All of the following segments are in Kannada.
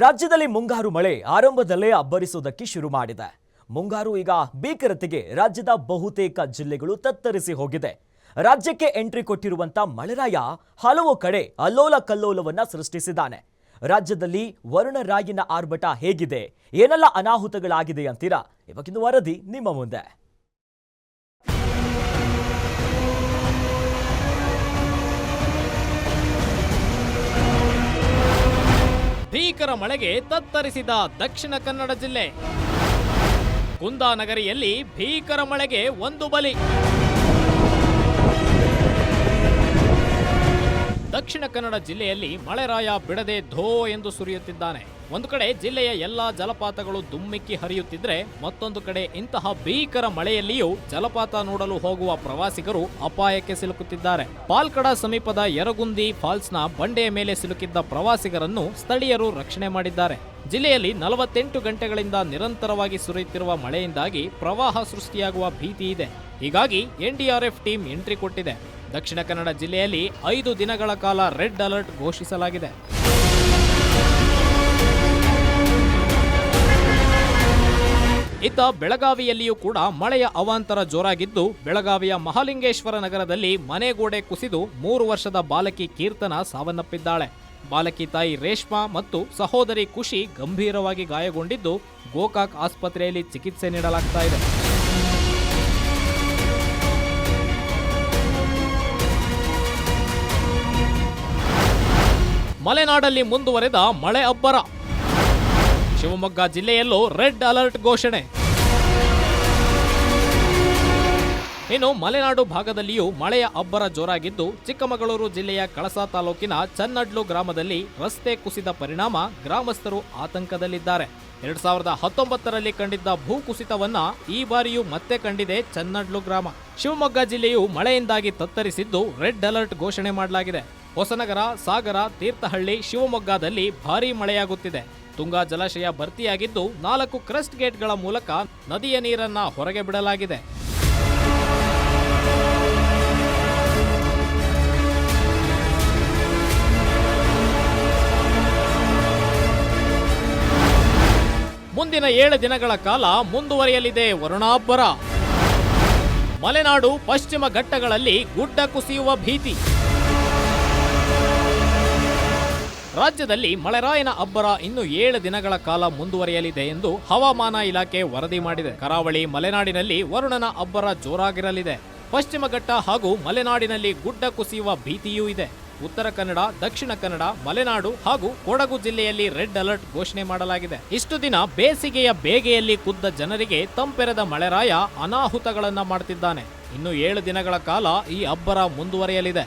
ರಾಜ್ಯದಲ್ಲಿ ಮುಂಗಾರು ಮಳೆ ಆರಂಭದಲ್ಲೇ ಅಬ್ಬರಿಸುವುದಕ್ಕೆ ಶುರು ಮಾಡಿದೆ. ಮುಂಗಾರು ಈಗ ಭೀಕರತೆಗೆ ರಾಜ್ಯದ ಬಹುತೇಕ ಜಿಲ್ಲೆಗಳು ತತ್ತರಿಸಿ ಹೋಗಿದೆ. ರಾಜ್ಯಕ್ಕೆ ಎಂಟ್ರಿ ಕೊಟ್ಟಿರುವಂತ ಮಳೆರಾಯ ಹಲವು ಕಡೆ ಅಲ್ಲೋಲ ಕಲ್ಲೋಲವನ್ನ ಸೃಷ್ಟಿಸಿದ್ದಾನೆ. ರಾಜ್ಯದಲ್ಲಿ ವರುಣರಾಯನ ಆರ್ಭಟ ಹೇಗಿದೆ, ಏನೆಲ್ಲ ಅನಾಹುತಗಳಾಗಿದೆ ಅಂತೀರಾ? ಇವಾಗಿನ ವರದಿ ನಿಮ್ಮ ಮುಂದೆ. ಭೀಕರ ಮಳೆಗೆ ತತ್ತರಿಸಿದ ದಕ್ಷಿಣ ಕನ್ನಡ ಜಿಲ್ಲೆ. ಕುಂದಾನಗರಿಯಲ್ಲಿ ಭೀಕರ ಮಳೆಗೆ ಒಂದು ಬಲಿ. ದಕ್ಷಿಣ ಕನ್ನಡ ಜಿಲ್ಲೆಯಲ್ಲಿ ಮಳೆರಾಯ ಬಿಡದೆ ಧೋ ಎಂದು ಸುರಿಯುತ್ತಿದ್ದಾನೆ. ಒಂದು ಕಡೆ ಜಿಲ್ಲೆಯ ಎಲ್ಲಾ ಜಲಪಾತಗಳು ದುಮ್ಮಿಕ್ಕಿ ಹರಿಯುತ್ತಿದ್ರೆ, ಮತ್ತೊಂದು ಕಡೆ ಇಂತಹ ಭೀಕರ ಮಳೆಯಲ್ಲಿಯೂ ಜಲಪಾತ ನೋಡಲು ಹೋಗುವ ಪ್ರವಾಸಿಗರು ಅಪಾಯಕ್ಕೆ ಸಿಲುಕುತ್ತಿದ್ದಾರೆ. ಪಾಲ್ಕಡ ಸಮೀಪದ ಯರಗುಂದಿ ಫಾಲ್ಸ್ನ ಬಂಡೆಯ ಮೇಲೆ ಸಿಲುಕಿದ್ದ ಪ್ರವಾಸಿಗರನ್ನು ಸ್ಥಳೀಯರು ರಕ್ಷಣೆ ಮಾಡಿದ್ದಾರೆ. ಜಿಲ್ಲೆಯಲ್ಲಿ 48 ಗಂಟೆಗಳಿಂದ ನಿರಂತರವಾಗಿ ಸುರಿಯುತ್ತಿರುವ ಮಳೆಯಿಂದಾಗಿ ಪ್ರವಾಹ ಸೃಷ್ಟಿಯಾಗುವ ಭೀತಿ ಇದೆ. ಹೀಗಾಗಿ ಎನ್ಡಿಆರ್ಎಫ್ ಟೀಮ್ ಎಂಟ್ರಿ ಕೊಟ್ಟಿದೆ. ದಕ್ಷಿಣ ಕನ್ನಡ ಜಿಲ್ಲೆಯಲ್ಲಿ 5 ದಿನಗಳ ಕಾಲ ರೆಡ್ ಅಲರ್ಟ್ ಘೋಷಿಸಲಾಗಿದೆ. ಇತ್ತ ಬೆಳಗಾವಿಯಲ್ಲಿಯೂ ಕೂಡ ಮಳೆಯ ಅವಾಂತರ ಜೋರಾಗಿದ್ದು, ಬೆಳಗಾವಿಯ ಮಹಾಲಿಂಗೇಶ್ವರ ನಗರದಲ್ಲಿ ಮನೆಗೋಡೆ ಕುಸಿದು 3 ವರ್ಷದ ಬಾಲಕಿ ಕೀರ್ತನ ಸಾವನ್ನಪ್ಪಿದ್ದಾಳೆ. ಬಾಲಕಿ ತಾಯಿ ರೇಷ್ಮಾ ಮತ್ತು ಸಹೋದರಿ ಖುಷಿ ಗಂಭೀರವಾಗಿ ಗಾಯಗೊಂಡಿದ್ದು, ಗೋಕಾಕ್ ಆಸ್ಪತ್ರೆಯಲ್ಲಿ ಚಿಕಿತ್ಸೆ ನೀಡಲಾಗ್ತಾ ಇದೆ. ಮಲೆನಾಡಲ್ಲಿ ಮುಂದುವರೆದ ಮಳೆ ಅಬ್ಬರ. ಶಿವಮೊಗ್ಗ ಜಿಲ್ಲೆಯಲ್ಲೂ ರೆಡ್ ಅಲರ್ಟ್ ಘೋಷಣೆ. ಇನ್ನು ಮಲೆನಾಡು ಭಾಗದಲ್ಲಿಯೂ ಮಳೆಯ ಅಬ್ಬರ ಜೋರಾಗಿದ್ದು, ಚಿಕ್ಕಮಗಳೂರು ಜಿಲ್ಲೆಯ ಕಳಸಾ ತಾಲೂಕಿನ ಚನ್ನಡ್ಲು ಗ್ರಾಮದಲ್ಲಿ ರಸ್ತೆ ಕುಸಿದ ಪರಿಣಾಮ ಗ್ರಾಮಸ್ಥರು ಆತಂಕದಲ್ಲಿದ್ದಾರೆ. 2019ರಲ್ಲಿ ಕಂಡಿದ್ದ ಭೂಕುಸಿತವನ್ನ ಈ ಬಾರಿಯೂ ಮತ್ತೆ ಕಂಡಿದೆ ಚನ್ನಡ್ಲು ಗ್ರಾಮ. ಶಿವಮೊಗ್ಗ ಜಿಲ್ಲೆಯು ಮಳೆಯಿಂದಾಗಿ ತತ್ತರಿಸಿದ್ದು, ರೆಡ್ ಅಲರ್ಟ್ ಘೋಷಣೆ ಮಾಡಲಾಗಿದೆ. ಹೊಸನಗರ, ಸಾಗರ, ತೀರ್ಥಹಳ್ಳಿ, ಶಿವಮೊಗ್ಗದಲ್ಲಿ ಭಾರೀ ಮಳೆಯಾಗುತ್ತಿದೆ. ತುಂಗಾ ಜಲಾಶಯ ಭರ್ತಿಯಾಗಿದ್ದು, 4 ಕ್ರಸ್ಟ್ ಗೇಟ್ಗಳ ಮೂಲಕ ನದಿಯ ನೀರನ್ನ ಹೊರಗೆ ಬಿಡಲಾಗಿದೆ. ಮುಂದಿನ 7 ದಿನಗಳ ಕಾಲ ಮುಂದುವರಿಯಲಿದೆ ವರುಣಾಬ್ಬರ. ಮಲೆನಾಡು, ಪಶ್ಚಿಮ ಘಟ್ಟಗಳಲ್ಲಿ ಗುಡ್ಡ ಕುಸಿಯುವ ಭೀತಿ. ರಾಜ್ಯದಲ್ಲಿ ಮಳೆರಾಯನ ಅಬ್ಬರ ಇನ್ನು 7 ದಿನಗಳ ಕಾಲ ಮುಂದುವರಿಯಲಿದೆ ಎಂದು ಹವಾಮಾನ ಇಲಾಖೆ ವರದಿ ಮಾಡಿದೆ. ಕರಾವಳಿ, ಮಲೆನಾಡಿನಲ್ಲಿ ವರುಣನ ಅಬ್ಬರ ಜೋರಾಗಿರಲಿದೆ. ಪಶ್ಚಿಮ ಘಟ್ಟ ಹಾಗೂ ಮಲೆನಾಡಿನಲ್ಲಿ ಗುಡ್ಡ ಕುಸಿಯುವ ಭೀತಿಯೂ ಇದೆ. ಉತ್ತರ ಕನ್ನಡ, ದಕ್ಷಿಣ ಕನ್ನಡ, ಮಲೆನಾಡು ಹಾಗೂ ಕೊಡಗು ಜಿಲ್ಲೆಯಲ್ಲಿ ರೆಡ್ ಅಲರ್ಟ್ ಘೋಷಣೆ ಮಾಡಲಾಗಿದೆ. ಇಷ್ಟು ದಿನ ಬೇಸಿಗೆಯ ಬೇಗೆಯಲ್ಲಿ ಕುದ್ದ ಜನರಿಗೆ ತಂಪೆರೆದ ಮಳೆರಾಯ ಅನಾಹುತಗಳನ್ನ ಮಾಡುತ್ತಿದ್ದಾನೆ. ಇನ್ನು 7 ದಿನಗಳ ಕಾಲ ಈ ಅಬ್ಬರ ಮುಂದುವರಿಯಲಿದೆ.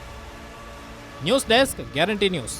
News desk, guarantee news.